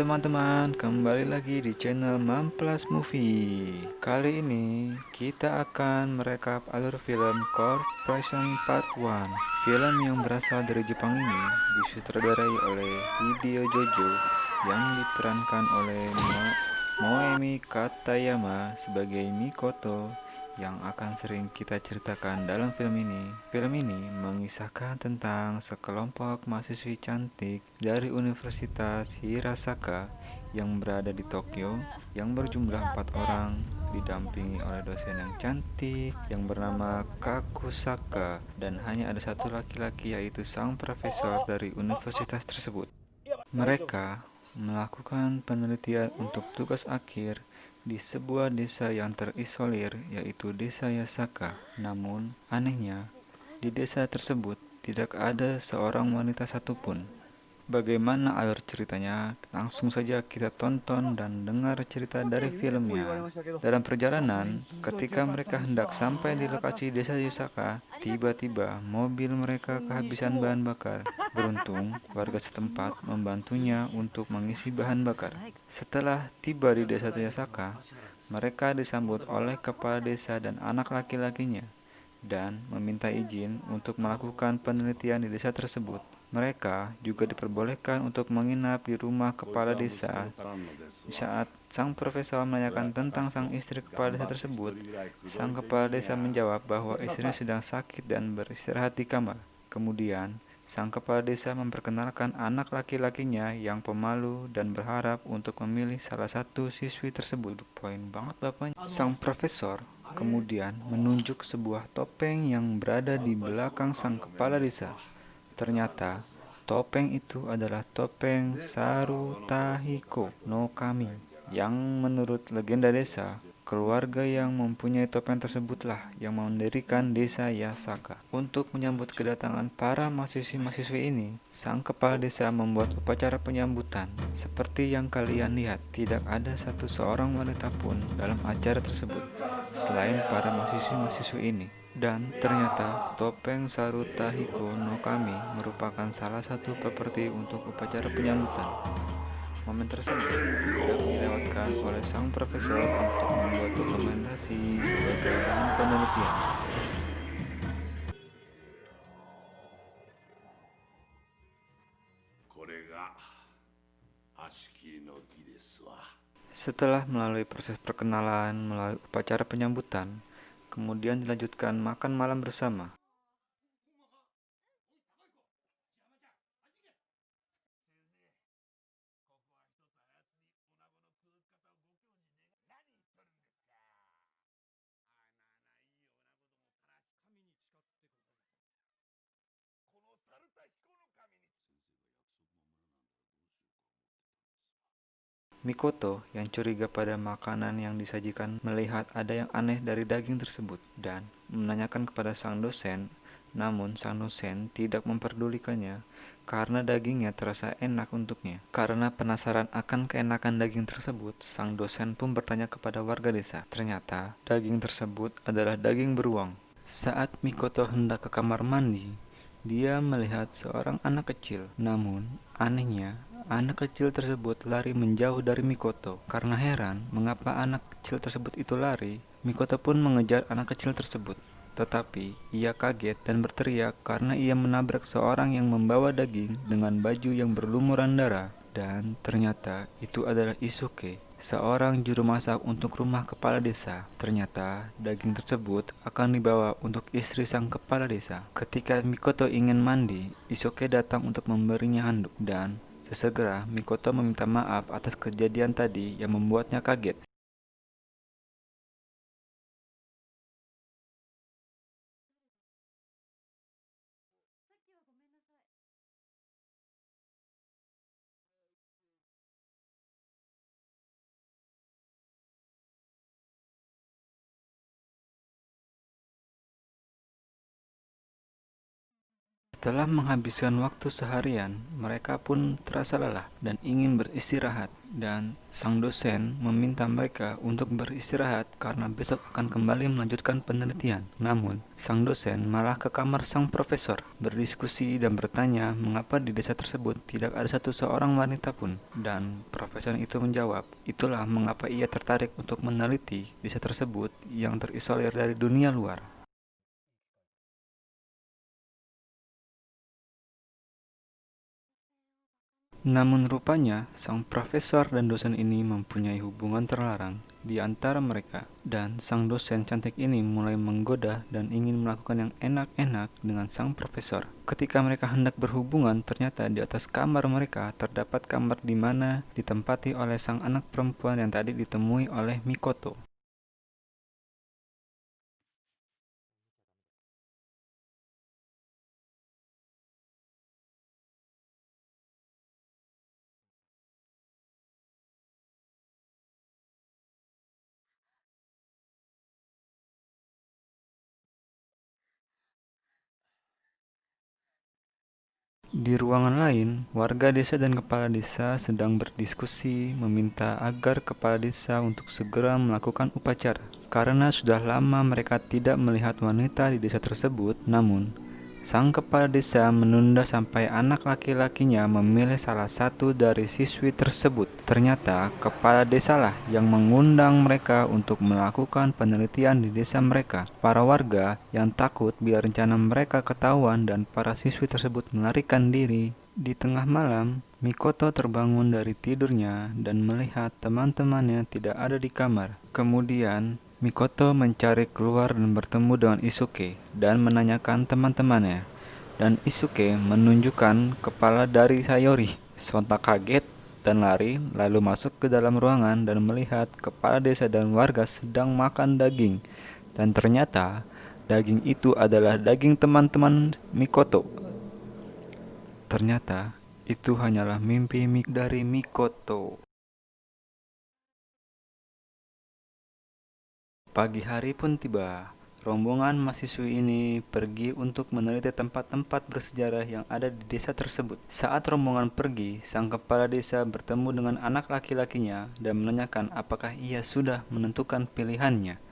teman-teman, kembali lagi di channel Mamplas Movie. Kali ini kita akan merekap alur film Corporation Part 1. Film yang berasal dari Jepang ini disutradarai oleh Hideo Jojo yang diperankan oleh Moemi Katayama sebagai Mikoto yang akan sering kita ceritakan dalam film ini. Film ini mengisahkan tentang sekelompok mahasiswi cantik dari Universitas Hirasaka yang berada di Tokyo yang berjumlah 4 orang, didampingi oleh dosen yang cantik yang bernama Kakusaka, dan hanya ada satu laki-laki, yaitu sang profesor dari universitas tersebut. Mereka melakukan penelitian untuk tugas akhir di sebuah desa yang terisolir, yaitu desa Yasaka. Namun, anehnya, di desa tersebut tidak ada seorang wanita satupun. Bagaimana alur ceritanya? Langsung saja kita tonton dan dengar cerita dari filmnya. Dalam perjalanan, ketika mereka hendak sampai di lokasi desa Yusaka, tiba-tiba mobil mereka kehabisan bahan bakar. Beruntung, warga setempat membantunya untuk mengisi bahan bakar. Setelah tiba di desa Yusaka, mereka disambut oleh kepala desa dan anak laki-lakinya dan meminta izin untuk melakukan penelitian di desa tersebut. Mereka juga diperbolehkan untuk menginap di rumah kepala desa. Saat sang profesor menanyakan tentang sang istri kepala desa tersebut, sang kepala desa menjawab bahwa istrinya sedang sakit dan beristirahat di kamar. Kemudian, sang kepala desa memperkenalkan anak laki-lakinya yang pemalu dan berharap untuk memilih salah satu siswi tersebut. Poin banget bapaknya. Sang profesor kemudian menunjuk sebuah topeng yang berada di belakang sang kepala desa. Ternyata, topeng itu adalah topeng Sarutahiko no Kami, yang menurut legenda desa, keluarga yang mempunyai topeng tersebutlah yang mendirikan desa Yasaka. Untuk menyambut kedatangan para mahasiswi-mahasiswi ini, sang kepala desa membuat upacara penyambutan. Seperti yang kalian lihat, tidak ada seorang wanita pun dalam acara tersebut selain para mahasiswi-mahasiswi ini. Dan ternyata topeng Sarutahiko no Kami merupakan salah satu properti untuk upacara penyambutan. Momen tersebut tidak dilewatkan oleh sang profesor untuk membuat dokumentasi sebagai bahan penelitian. Setelah melalui proses perkenalan melalui upacara penyambutan, kemudian dilanjutkan makan malam bersama. Mikoto yang curiga pada makanan yang disajikan melihat ada yang aneh dari daging tersebut dan menanyakan kepada sang dosen, namun sang dosen tidak memperdulikannya karena dagingnya terasa enak untuknya. Karena penasaran akan keenakan daging tersebut, sang dosen pun bertanya kepada warga desa. Ternyata daging tersebut adalah daging beruang. Saat Mikoto hendak ke kamar mandi, dia melihat seorang anak kecil. Namun, anehnya, anak kecil tersebut lari menjauh dari Mikoto. Karena heran mengapa anak kecil tersebut itu lari, Mikoto pun mengejar anak kecil tersebut. Tetapi, ia kaget dan berteriak karena ia menabrak seorang yang membawa daging dengan baju yang berlumuran darah. Dan ternyata itu adalah Isuke, seorang juru masak untuk rumah kepala desa. Ternyata daging tersebut akan dibawa untuk istri sang kepala desa. Ketika Mikoto ingin mandi, Isuke datang untuk memberinya handuk dan sesegera Mikoto meminta maaf atas kejadian tadi yang membuatnya kaget. Setelah menghabiskan waktu seharian, mereka pun terasa lelah dan ingin beristirahat. dan sang dosen meminta mereka untuk beristirahat karena besok akan kembali melanjutkan penelitian. Namun, sang dosen malah ke kamar sang profesor, berdiskusi dan bertanya mengapa di desa tersebut tidak ada satu seorang wanita pun. Dan profesor itu menjawab, itulah mengapa ia tertarik untuk meneliti desa tersebut yang terisolir dari dunia luar. Namun rupanya, sang profesor dan dosen ini mempunyai hubungan terlarang di antara mereka. Dan sang dosen cantik ini mulai menggoda dan ingin melakukan yang enak-enak dengan sang profesor. Ketika mereka hendak berhubungan, ternyata di atas kamar mereka terdapat kamar di mana ditempati oleh sang anak perempuan yang tadi ditemui oleh Mikoto. Di ruangan lain, warga desa dan kepala desa sedang berdiskusi meminta agar kepala desa untuk segera melakukan upacara. Karena sudah lama mereka tidak melihat wanita di desa tersebut, namun sang kepala desa menunda sampai anak laki-lakinya memilih salah satu dari siswi tersebut. Ternyata kepala desalah yang mengundang mereka untuk melakukan penelitian di desa mereka. Para warga yang takut bila rencana mereka ketahuan dan para siswi tersebut melarikan diri. Di tengah malam, Mikoto terbangun dari tidurnya dan melihat teman-temannya tidak ada di kamar. Kemudian, Mikoto mencari keluar dan bertemu dengan Isuke dan menanyakan teman-temannya. Dan Isuke menunjukkan kepala dari Sayori. Sontak kaget dan lari, lalu masuk ke dalam ruangan dan melihat kepala desa dan warga sedang makan daging. Dan ternyata daging itu adalah daging teman-teman Mikoto. Ternyata itu hanyalah mimpi dari Mikoto. Pagi hari pun tiba. Rombongan mahasiswi ini pergi untuk meneliti tempat-tempat bersejarah yang ada di desa tersebut. Saat rombongan pergi, sang kepala desa bertemu dengan anak laki-lakinya dan menanyakan apakah ia sudah menentukan pilihannya.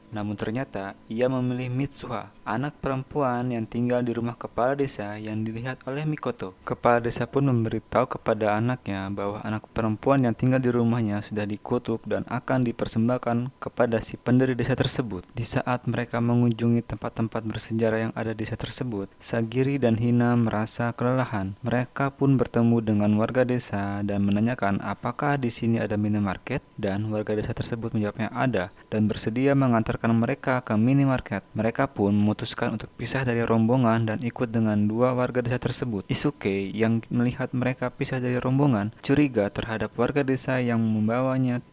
Namun ternyata ia memilih Mitsuha, anak perempuan yang tinggal di rumah kepala desa yang dilihat oleh Mikoto. Kepala desa pun memberitahu kepada anaknya bahwa anak perempuan yang tinggal di rumahnya sudah dikutuk dan akan dipersembahkan kepada si pendiri desa tersebut. Di saat mereka mengunjungi tempat-tempat bersejarah yang ada di desa tersebut, Sagiri dan Hina merasa kelelahan. Mereka pun bertemu dengan warga desa dan menanyakan apakah di sini ada minimarket, dan warga desa tersebut menjawabnya ada dan bersedia mengantarkan mereka ke minimarket. Mereka pun memutuskan untuk pisah dari rombongan dan ikut dengan dua warga desa tersebut. Isuke yang melihat mereka pisah dari rombongan curiga terhadap warga desa yang membawanya.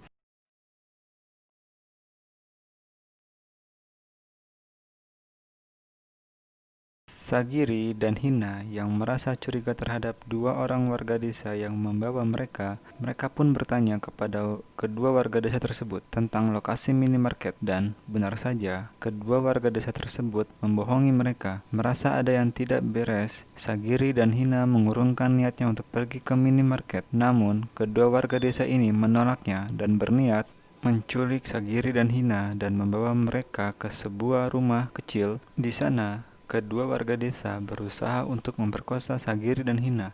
Sagiri dan Hina yang merasa curiga terhadap dua orang warga desa yang membawa mereka, mereka pun bertanya kepada kedua warga desa tersebut tentang lokasi minimarket dan benar saja, kedua warga desa tersebut membohongi mereka. Merasa ada yang tidak beres, Sagiri dan Hina mengurungkan niatnya untuk pergi ke minimarket. Namun, kedua warga desa ini menolaknya dan berniat menculik Sagiri dan Hina dan membawa mereka ke sebuah rumah kecil. Di sana, kedua warga desa berusaha untuk memperkosa Sagiri dan Hina.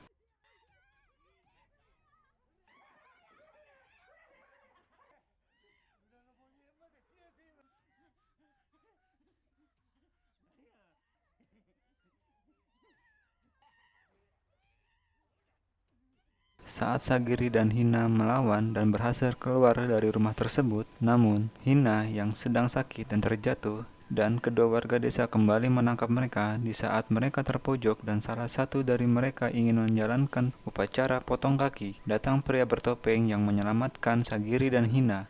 Saat Sagiri dan Hina melawan dan berhasil keluar dari rumah tersebut, namun Hina yang sedang sakit dan terjatuh, dan kedua warga desa kembali menangkap mereka di saat mereka terpojok dan salah satu dari mereka ingin menjalankan upacara potong kaki. Datang pria bertopeng yang menyelamatkan Sagiri dan Hina.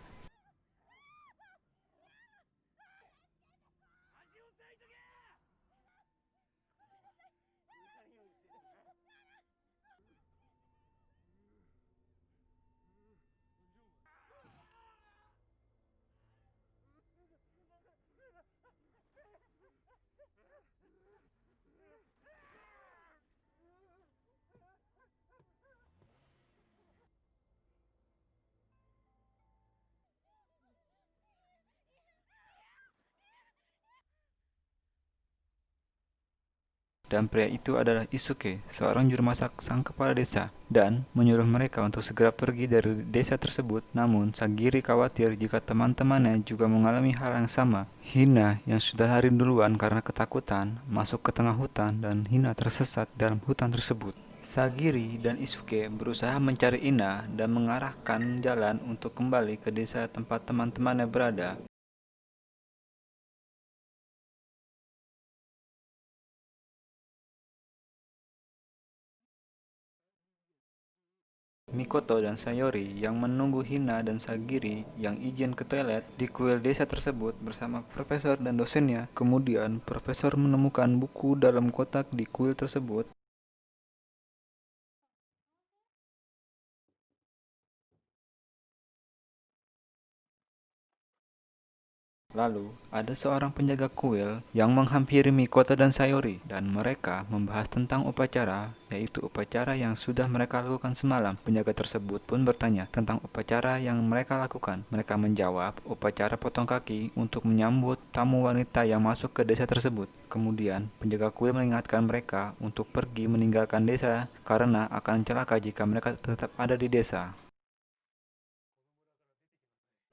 dan pria itu adalah Isuke, seorang juru masak sang kepala desa, dan menyuruh mereka untuk segera pergi dari desa tersebut. Namun, Sagiri khawatir jika teman-temannya juga mengalami hal yang sama. Hina yang sudah lari duluan karena ketakutan masuk ke tengah hutan dan Hina tersesat dalam hutan tersebut. Sagiri dan Isuke berusaha mencari Ina dan mengarahkan jalan untuk kembali ke desa tempat teman-temannya berada. Mikoto dan Sayori yang menunggu Hina dan Sagiri yang izin ke toilet di kuil desa tersebut bersama profesor dan dosennya. Kemudian, profesor menemukan buku dalam kotak di kuil tersebut. Lalu, ada seorang penjaga kuil yang menghampiri Mikoto dan Sayori, dan mereka membahas tentang upacara, yaitu upacara yang sudah mereka lakukan semalam. Penjaga tersebut pun bertanya tentang upacara yang mereka lakukan. Mereka menjawab, upacara potong kaki untuk menyambut tamu wanita yang masuk ke desa tersebut. Kemudian, penjaga kuil mengingatkan mereka untuk pergi meninggalkan desa karena akan celaka jika mereka tetap ada di desa.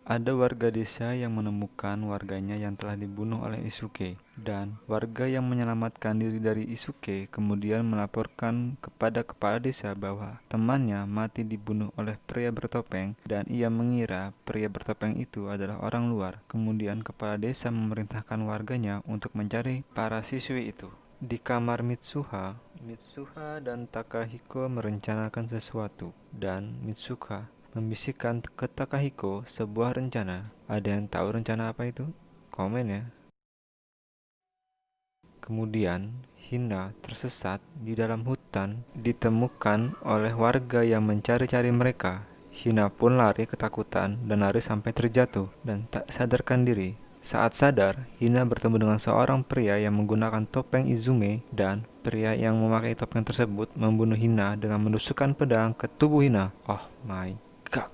Ada warga desa yang menemukan warganya yang telah dibunuh oleh Isuke, dan warga yang menyelamatkan diri dari Isuke kemudian melaporkan kepada kepala desa bahwa temannya mati dibunuh oleh pria bertopeng dan ia mengira pria bertopeng itu adalah orang luar. Kemudian kepala desa memerintahkan warganya untuk mencari para siswi itu. Di kamar Mitsuha dan Takahiko merencanakan sesuatu, dan Mitsuha membisikkan ke Takahiko sebuah rencana. Ada yang tahu rencana apa itu? Komen ya. Kemudian, Hina tersesat di dalam hutan, ditemukan oleh warga yang mencari-cari mereka. Hina pun lari ketakutan dan lari sampai terjatuh dan tak sadarkan diri. Saat sadar, Hina bertemu dengan seorang pria yang menggunakan topeng Izume, dan pria yang memakai topeng tersebut membunuh Hina dengan menusukkan pedang ke tubuh Hina. Oh my god.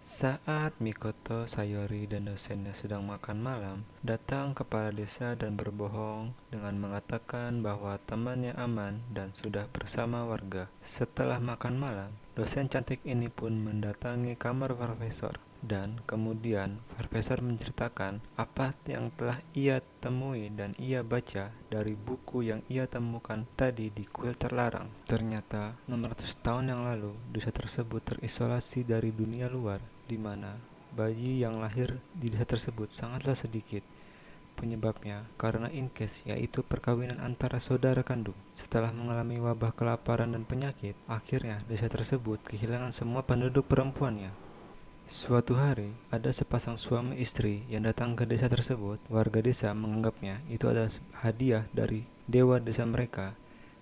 Saat Mikoto, Sayori, dan dosennya sedang makan malam, datang kepala desa dan berbohong dengan mengatakan bahwa temannya aman dan sudah bersama warga. Setelah makan malam, dosen cantik ini pun mendatangi kamar profesor. Dan kemudian profesor menceritakan apa yang telah ia temui dan ia baca dari buku yang ia temukan tadi di kuil terlarang. Ternyata 600 tahun yang lalu, desa tersebut terisolasi dari dunia luar, di mana bayi yang lahir di desa tersebut sangatlah sedikit. Penyebabnya karena incest, yaitu perkawinan antara saudara kandung. Setelah mengalami wabah kelaparan dan penyakit, akhirnya desa tersebut kehilangan semua penduduk perempuannya. Suatu hari, ada sepasang suami istri yang datang ke desa tersebut. Warga desa menganggapnya itu adalah hadiah dari dewa desa mereka,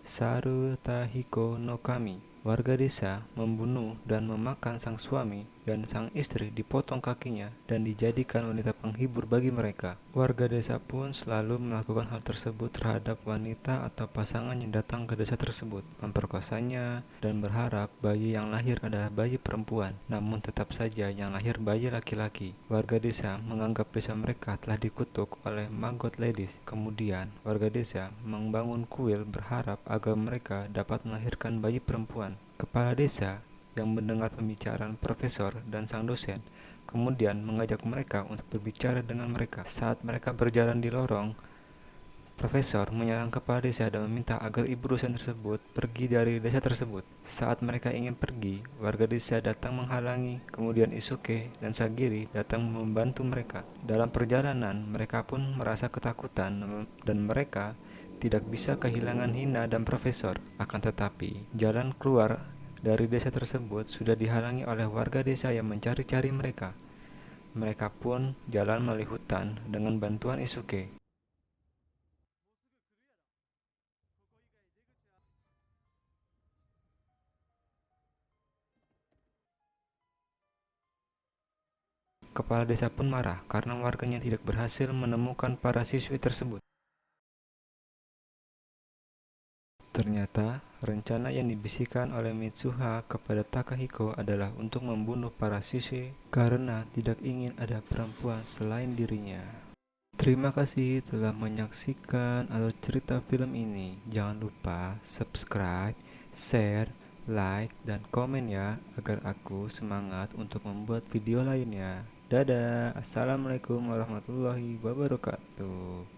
Saru Tahiko no Kami. Warga desa membunuh dan memakan sang suami, dan sang istri dipotong kakinya dan dijadikan wanita penghibur bagi mereka. Warga desa pun selalu melakukan hal tersebut terhadap wanita atau pasangan yang datang ke desa tersebut, memperkosanya dan berharap bayi yang lahir adalah bayi perempuan, namun tetap saja yang lahir bayi laki-laki. Warga desa menganggap desa mereka telah dikutuk oleh Maggot Ladies. Kemudian, warga desa membangun kuil berharap agar mereka dapat melahirkan bayi perempuan. Kepala desa yang mendengar pembicaraan profesor dan sang dosen kemudian mengajak mereka untuk berbicara dengan mereka. Saat mereka berjalan di lorong, profesor menyerang kepala desa dan meminta agar ibu dosen tersebut pergi dari desa tersebut. Saat mereka ingin pergi, warga desa datang menghalangi, kemudian Isuke dan Sagiri datang membantu mereka. Dalam perjalanan, mereka pun merasa ketakutan dan mereka tidak bisa kehilangan Hina dan profesor. Akan tetapi, jalan keluar dari desa tersebut sudah dihalangi oleh warga desa yang mencari-cari mereka. Mereka pun jalan melalui hutan dengan bantuan Isuke. Kepala desa pun marah karena warganya tidak berhasil menemukan para siswi tersebut. Ternyata, rencana yang dibisikkan oleh Mitsuha kepada Takahiko adalah untuk membunuh para siswi karena tidak ingin ada perempuan selain dirinya. Terima kasih telah menyaksikan alur cerita film ini. Jangan lupa subscribe, share, like, dan komen ya, agar aku semangat untuk membuat video lainnya. Dadah, assalamualaikum warahmatullahi wabarakatuh.